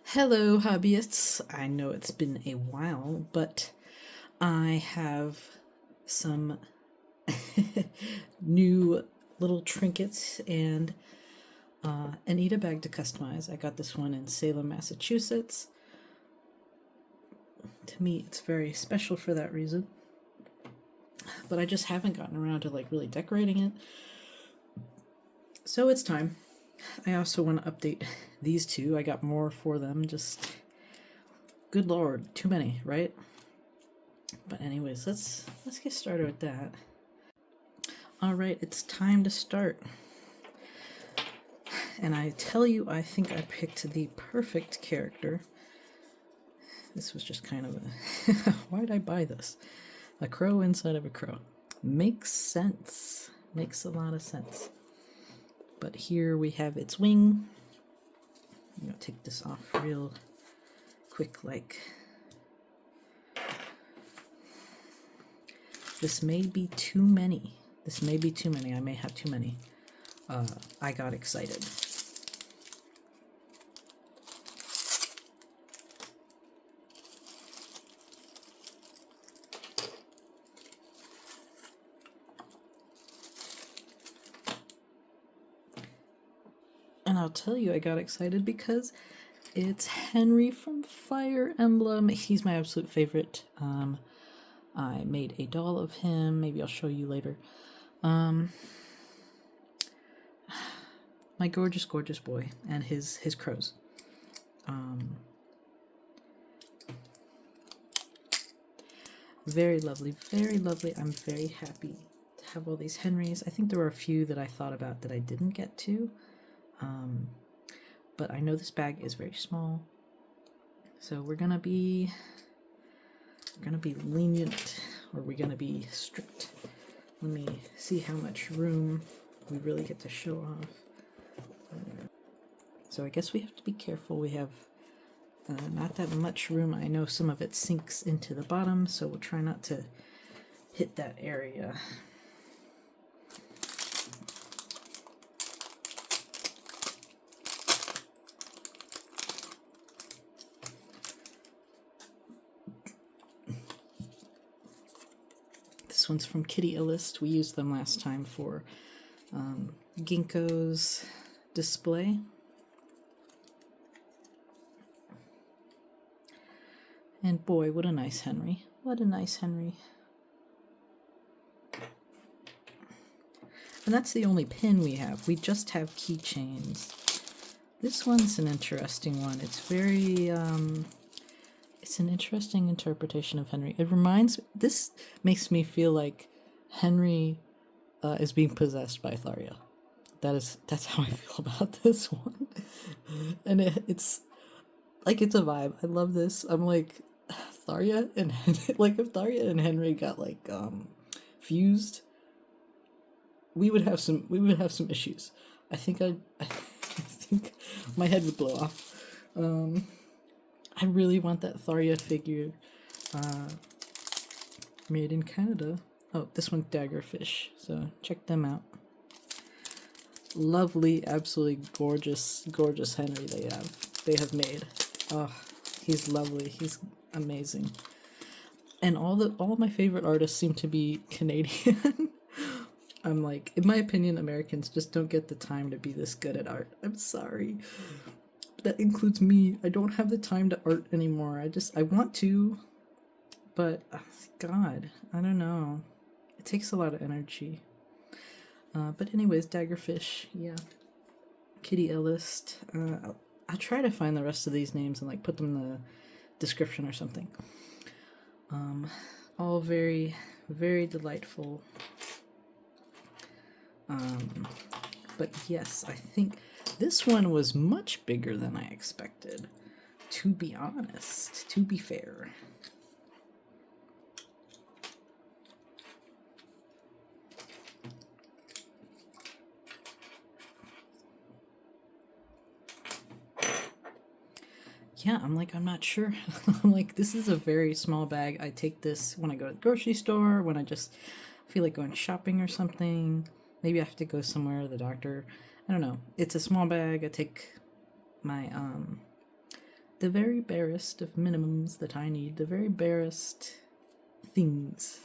Hello, hobbyists. I know it's been a while, but I have some new little trinkets and an Eda bag to customize. I got this one in Salem, Massachusetts. To me, it's very special for that reason. But I just haven't gotten around to really decorating it. So it's time. I also want to update these two. I got more for them, just good lord, too many, right? But anyways, let's get started with that. All right, it's time to start. And I tell you, I think I picked the perfect character. This was just kind of a why'd I buy this? A crow inside of a crow. Makes sense. Makes a lot of sense. But here we have its wing. I'm gonna take this off real quick, This may be too many. This may be too many. I may have too many. I got excited. And I'll tell you, I got excited because it's Henry from Fire Emblem. He's my absolute favorite. I made a doll of him. Maybe I'll show you later. My gorgeous, gorgeous boy and his crows. Very lovely, very lovely. I'm very happy to have all these Henrys. I think there were a few that I thought about that I didn't get to. But I know this bag is very small, so we're gonna be lenient, or we're gonna be strict. Let me see how much room we really get to show off. So I guess we have to be careful. We have not that much room. I know some of it sinks into the bottom, so we'll try not to hit that area. This one's from Kittyalyst. We used them last time for Ginkgo's display. And boy, what a nice Henry. What a nice Henry. And that's the only pin we have. We just have keychains. This one's an interesting one. It's very, it's an interesting interpretation of Henry. This makes me feel like Henry is being possessed by Tharia. That's how I feel about this one. And it's a vibe. I love this. I'm like, Tharia and if Tharia and Henry got fused, we would have some issues. I think my head would blow off. I really want that Tharia figure made in Canada. Oh, this one's Daggerfish, so check them out. Lovely, absolutely gorgeous, gorgeous Henry they have made. Oh, he's lovely. He's amazing. And all of my favorite artists seem to be Canadian. I'm like, in my opinion, Americans just don't get the time to be this good at art. I'm sorry. That includes me. I don't have the time to art anymore. I want to, but God, I don't know. It takes a lot of energy. But anyways, Daggerfish, yeah. Kittyalyst. I'll try to find the rest of these names and put them in the description or something. All very, very delightful. But yes, I think this one was much bigger than I expected, to be honest, to be fair. Yeah, I'm not sure. I'm like, this is a very small bag. I take this when I go to the grocery store, when I just feel like going shopping or something. Maybe I have to go somewhere, the doctor. I don't know. It's a small bag. I take my the very barest of minimums that I need, the very barest things.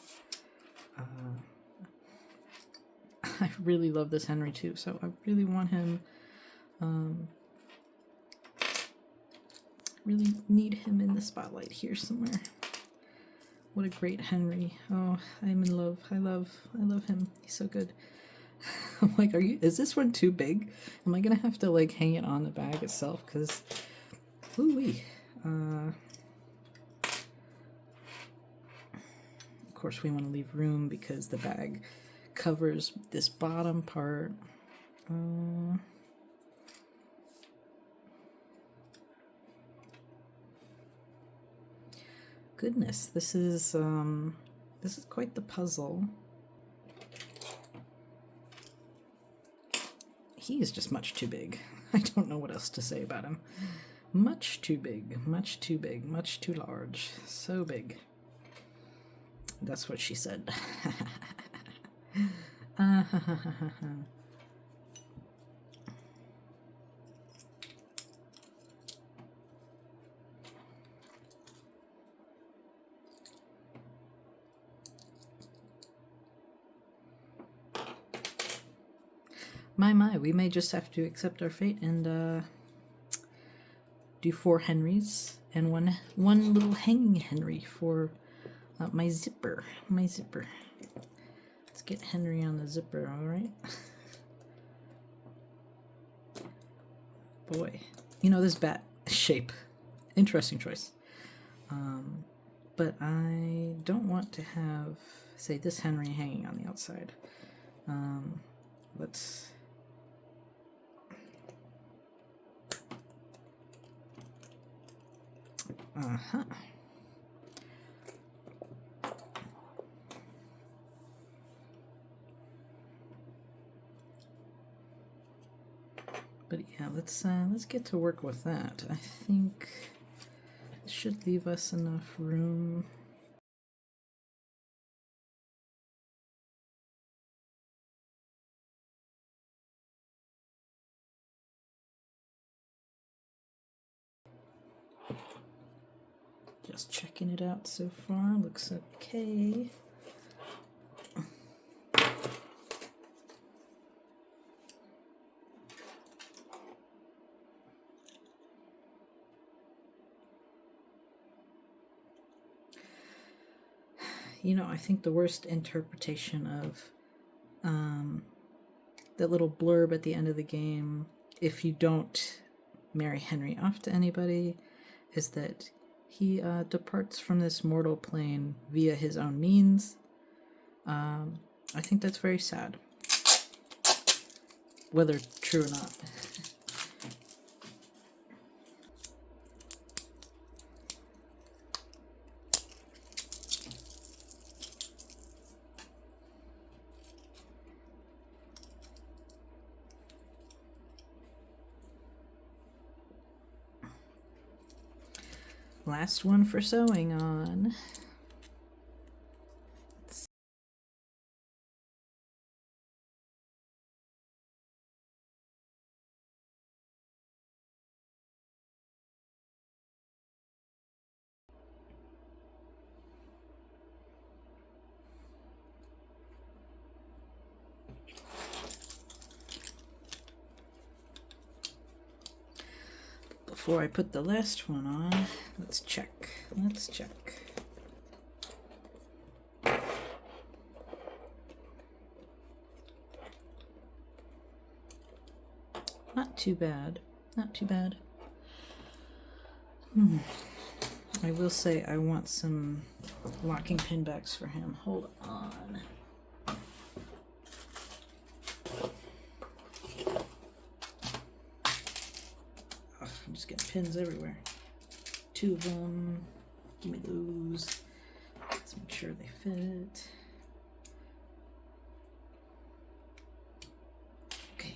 I really love this Henry too, so I really want him, really need him in the spotlight here somewhere. What a great Henry. Oh, I'm in love. I love him. He's so good. I'm like, is this one too big? Am I gonna have to like hang it on the bag itself? Because, ooh-wee. Of course we want to leave room because the bag covers this bottom part. Goodness, this is quite the puzzle. He is just much too big. I don't know what else to say about him. Much too big, much too big, much too large. So big. That's what she said. My, we may just have to accept our fate and do 4 Henrys and one little hanging Henry for my zipper. Let's get Henry on the zipper, alright? Boy. You know, this bat shape. Interesting choice. But I don't want to have, say, this Henry hanging on the outside. Let's... Uh-huh. But yeah, let's get to work with that. I think it should leave us enough room. Just checking it out so far, looks okay. You know, I think the worst interpretation of that little blurb at the end of the game, if you don't marry Henry off to anybody, is that he departs from this mortal plane via his own means. I think that's very sad. Whether true or not. Last one for sewing on. Before I put the last one on, let's check. Not too bad. I will say I want some locking pin backs for him. Hold on. I'm just getting pins everywhere. 2 of them. Give me those. Let's make sure they fit. Okay.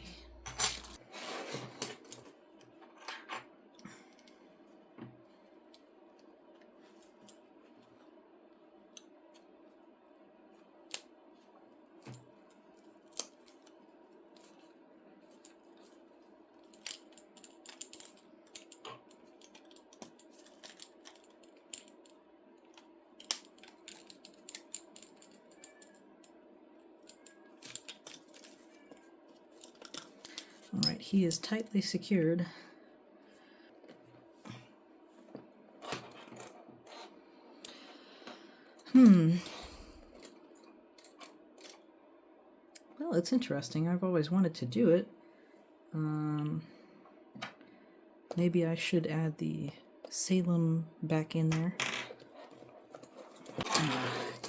he is tightly secured. Well, it's interesting. I've always wanted to do it. Maybe I should add the Salem back in there.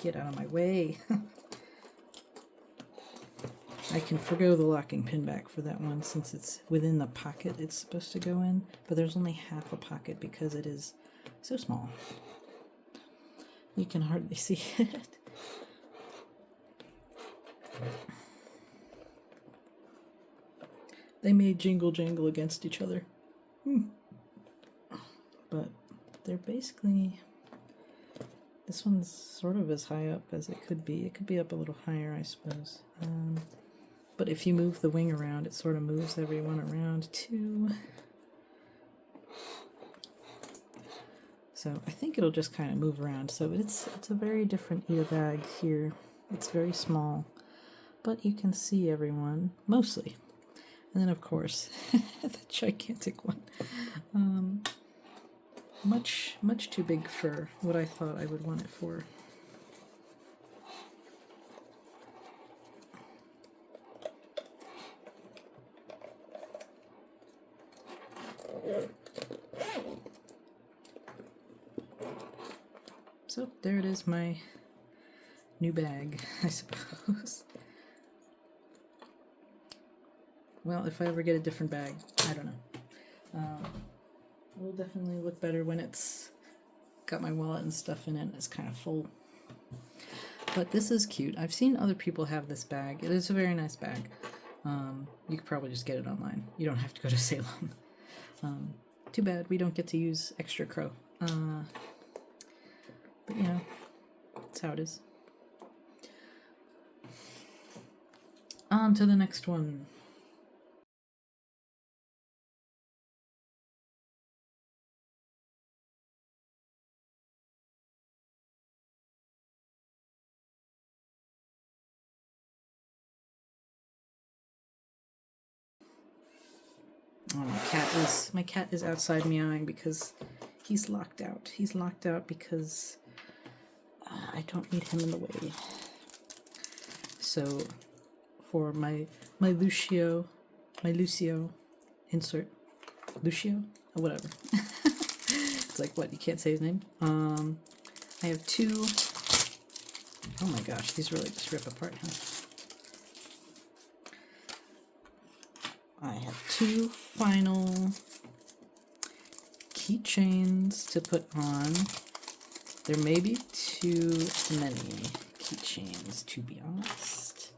Get out of my way. I can forgo the locking pin back for that one since it's within the pocket it's supposed to go in, but there's only half a pocket because it is so small. You can hardly see it. They may jingle jangle against each other. But they're basically, this one's sort of as high up as it could be. It could be up a little higher, I suppose. But if you move the wing around, it sort of moves everyone around too. So I think it'll just kind of move around. So it's a very different ear bag here. It's very small, but you can see everyone, mostly. And then, of course, the gigantic one. Much too big for what I thought I would want it for. So there it is, my new bag, I suppose. Well, if I ever get a different bag, I don't know. It will definitely look better when it's got my wallet and stuff in it and it's kind of full. But this is cute. I've seen other people have this bag. It is a very nice bag. You could probably just get it online. You don't have to go to Salem. Too bad we don't get to use extra crow. But you know, that's how it is. On to the next one. Oh, my cat is outside meowing because he's locked out. He's locked out because I don't need him in the way. So for my Lucio insert Lucio or whatever. It's like, what, you can't say his name? I have two. Oh my gosh, these really just rip apart, huh? I have two final keychains to put on. There may be too many keychains, to be honest.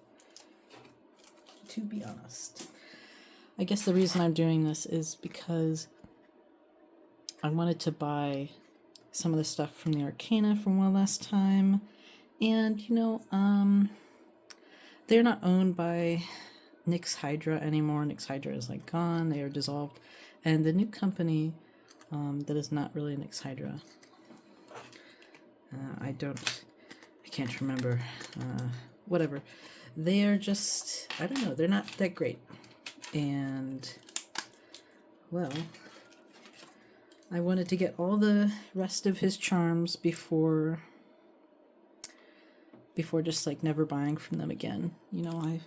To be honest. I guess the reason I'm doing this is because I wanted to buy some of the stuff from the Arcana from one last time. And, you know, they're not owned by Nyx Hydra anymore. Nyx Hydra is like gone. They are dissolved. And the new company that is not really Nyx Hydra. I can't remember. Whatever. They are just, I don't know, they're not that great. And, well, I wanted to get all the rest of his charms before just like never buying from them again. You know,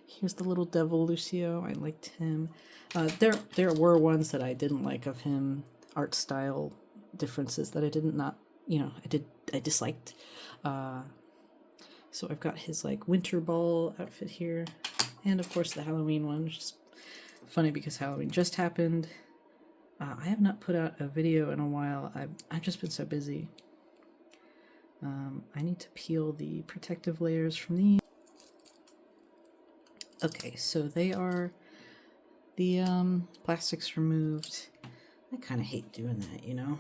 here's the little devil Lucio. I liked him. There were ones that I didn't like of him, art style differences that I disliked. So I've got his like winter ball outfit here, and of course the Halloween one, which is funny because Halloween just happened. I have not put out a video in a while. I've just been so busy. I need to peel the protective layers from these. Okay, so they are the plastics removed. I kind of hate doing that, you know?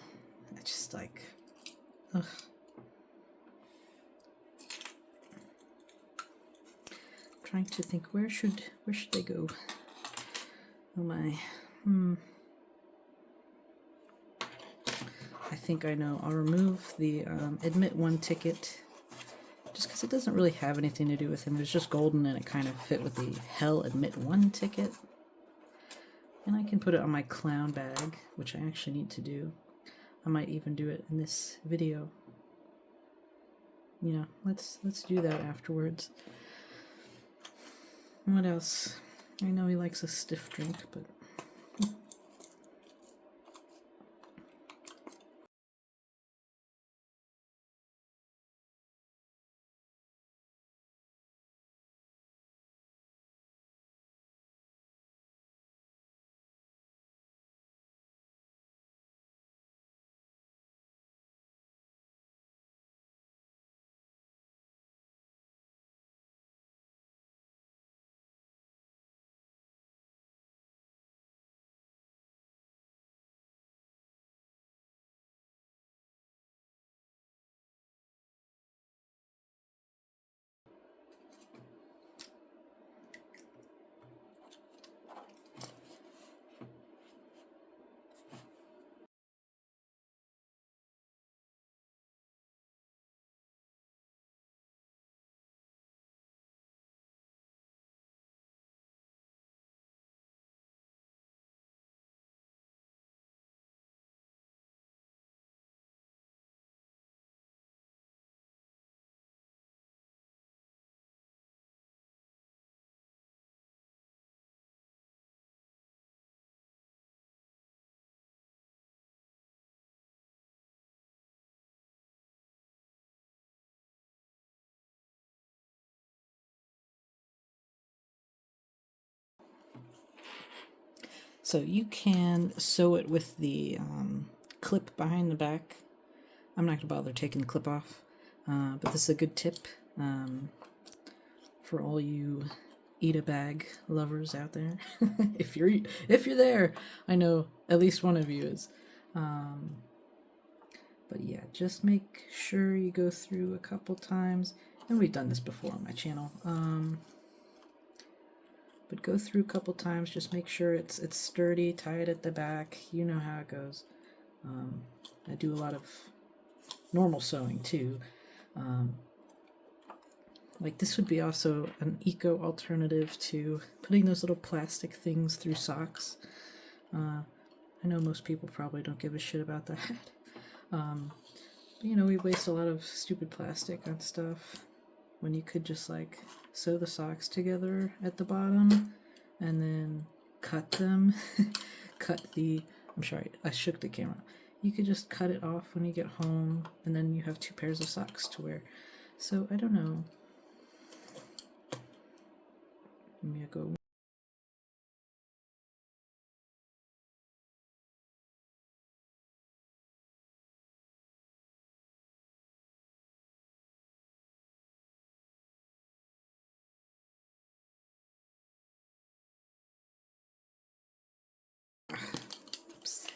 I just like, ugh. I'm trying to think, where should they go? Oh my, I think I know. I'll remove the admit one ticket, just because it doesn't really have anything to do with him. It was just golden and it kind of fit with the Hell Admit 1 ticket. And I can put it on my clown bag, which I actually need to do. I might even do it in this video. You know, let's do that afterwards. What else? I know he likes a stiff drink, but... So you can sew it with the clip behind the back. I'm not going to bother taking the clip off, but this is a good tip for all you eat-a-bag lovers out there. if you're there, I know at least one of you is. But yeah, just make sure you go through a couple times, and we've done this before on my channel. But go through a couple times, just make sure it's sturdy, tie it at the back. You know how it goes. I do a lot of normal sewing too. Like this would be also an eco alternative to putting those little plastic things through socks. I know most people probably don't give a shit about that. You know, we waste a lot of stupid plastic on stuff when you could just like sew the socks together at the bottom and then cut them. I'm sorry, I shook the camera. You could just cut it off when you get home and then you have 2 pairs of socks to wear. So I don't know. Let me go. Oops.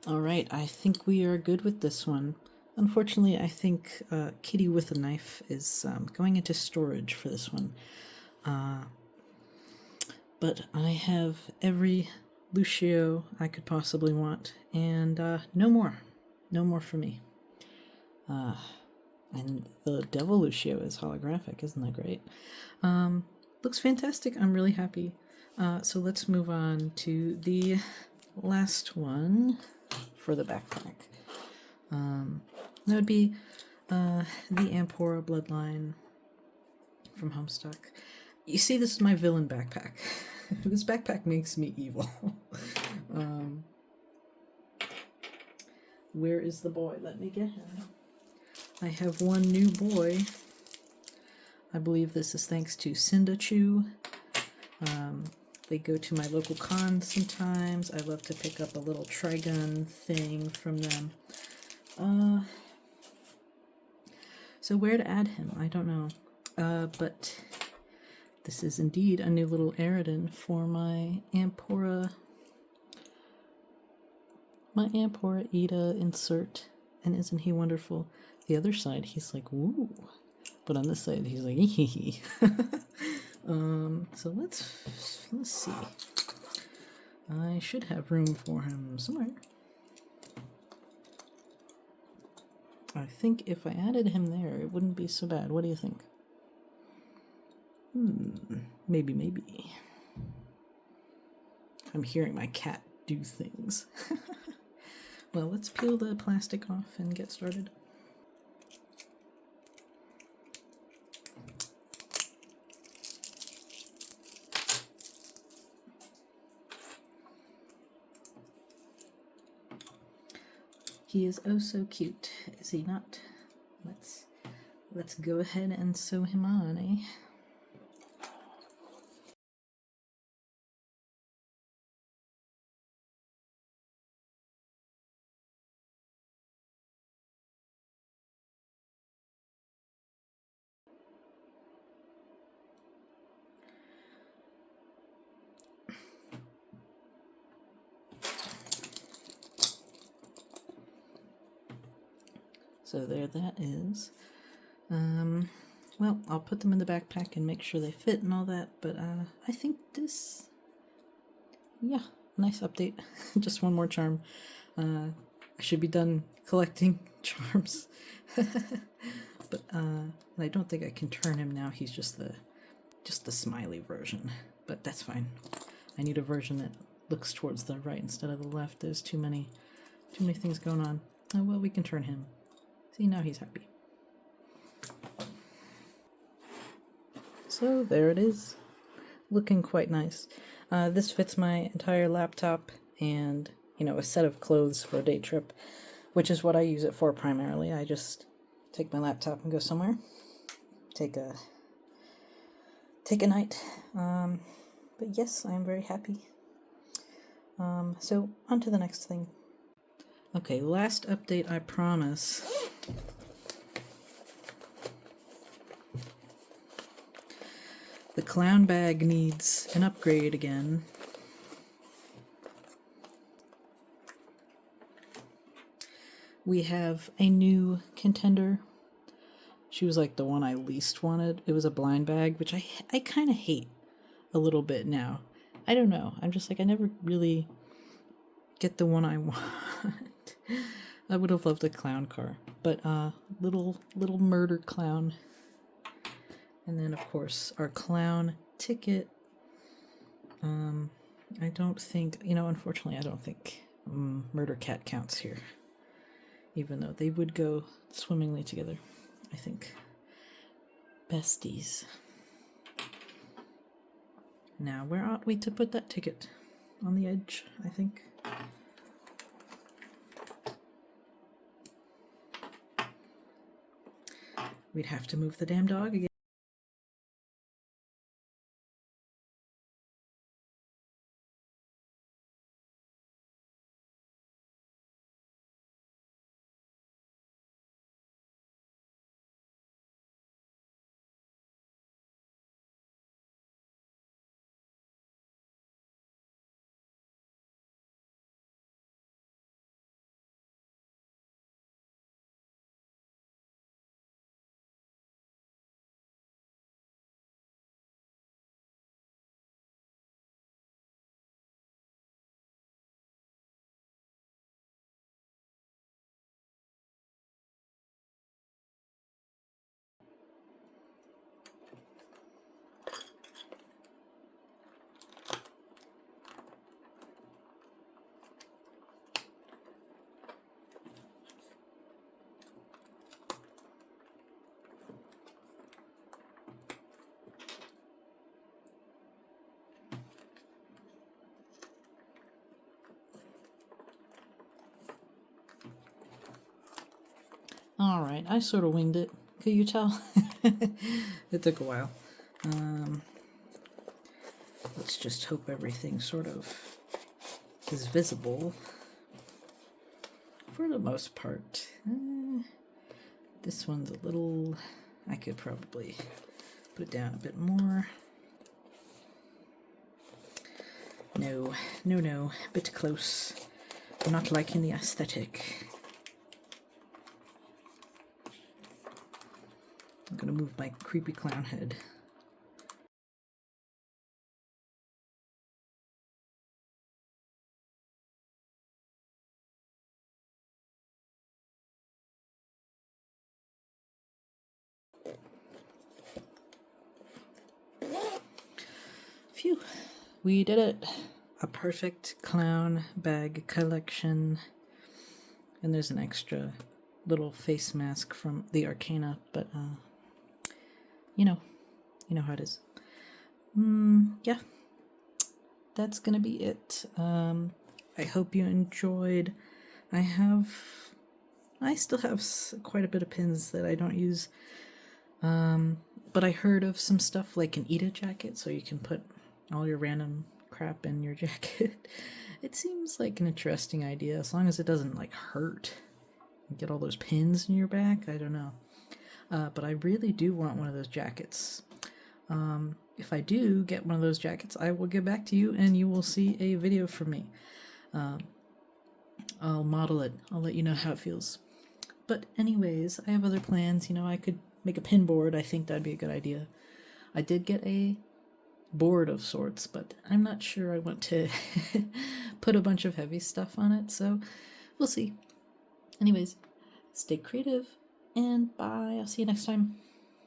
Alright, I think we are good with this one. Unfortunately, I think Kitty with a Knife is going into storage for this one. But I have every Lucio I could possibly want, and no more. No more for me. And the Devil Lucio is holographic, isn't that great? Looks fantastic. I'm really happy. So let's move on to the last one for the backpack. That would be the Ampora Bloodline from Homestuck. You see, this is my villain backpack. This backpack makes me evil. Where is the boy? Let me get him. I have one new boy. I believe this is thanks to Cinda Chu. They go to my local cons sometimes. I love to pick up a little Trigun thing from them. So where to add him, I don't know. But this is indeed a new little Aerodin for my Amphora Ida insert. And isn't he wonderful? The other side, he's like, woo. But on this side, he's like, hee. So let's see. I should have room for him somewhere. I think if I added him there, it wouldn't be so bad. What do you think? Maybe. I'm hearing my cat do things. Well, let's peel the plastic off and get started. He is oh so cute, is he not? Let's go ahead and sew him on, eh? So there that is. Well, I'll put them in the backpack and make sure they fit and all that, but I think this, yeah, nice update. Just one more charm. I should be done collecting charms. But I don't think I can turn him now. He's just the smiley version, but that's fine. I need a version that looks towards the right instead of the left. There's too many things going on. Oh well, we can turn him. See, now he's happy. So there it is, looking quite nice. This fits my entire laptop and, you know, a set of clothes for a day trip, which is what I use it for primarily. I just take my laptop and go somewhere, take a night. But yes, I am very happy. So on to the next thing. Okay, last update, I promise. The clown bag needs an upgrade again. We have a new contender. She was like the one I least wanted. It was a blind bag, which I kind of hate a little bit now. I don't know. I'm just like, I never really get the one I want. I would have loved a clown car, but little murder clown. And then, of course, our clown ticket. I don't think, unfortunately, I don't think Murder Cat counts here. Even though they would go swimmingly together, I think. Besties. Now, where ought we to put that ticket? On the edge, I think. We'd have to move the damn dog again. Alright, I sort of winged it. Could you tell? It took a while. let's just hope everything sort of is visible for the most part. This one's a little, I could probably put it down a bit more. No, a bit close. I'm not liking the aesthetic. I'm gonna move my creepy clown head. Phew, we did it. A perfect clown bag collection. And there's an extra little face mask from the Arcana, but you know how it is. Yeah, that's gonna be it. I hope you enjoyed. I still have quite a bit of pins that I don't use, but I heard of some stuff like an Ida jacket, so you can put all your random crap in your jacket. It seems like an interesting idea, as long as it doesn't like hurt. Get all those pins in your back. I don't know, but I really do want one of those jackets. If I do get one of those jackets, I will get back to you and you will see a video from me. I'll model it. I'll let you know how it feels. But anyways, I have other plans. I could make a pin board. I think that'd be a good idea. I did get a board of sorts, but I'm not sure I want to put a bunch of heavy stuff on it, so we'll see. Anyways, stay creative, and bye. I'll see you next time.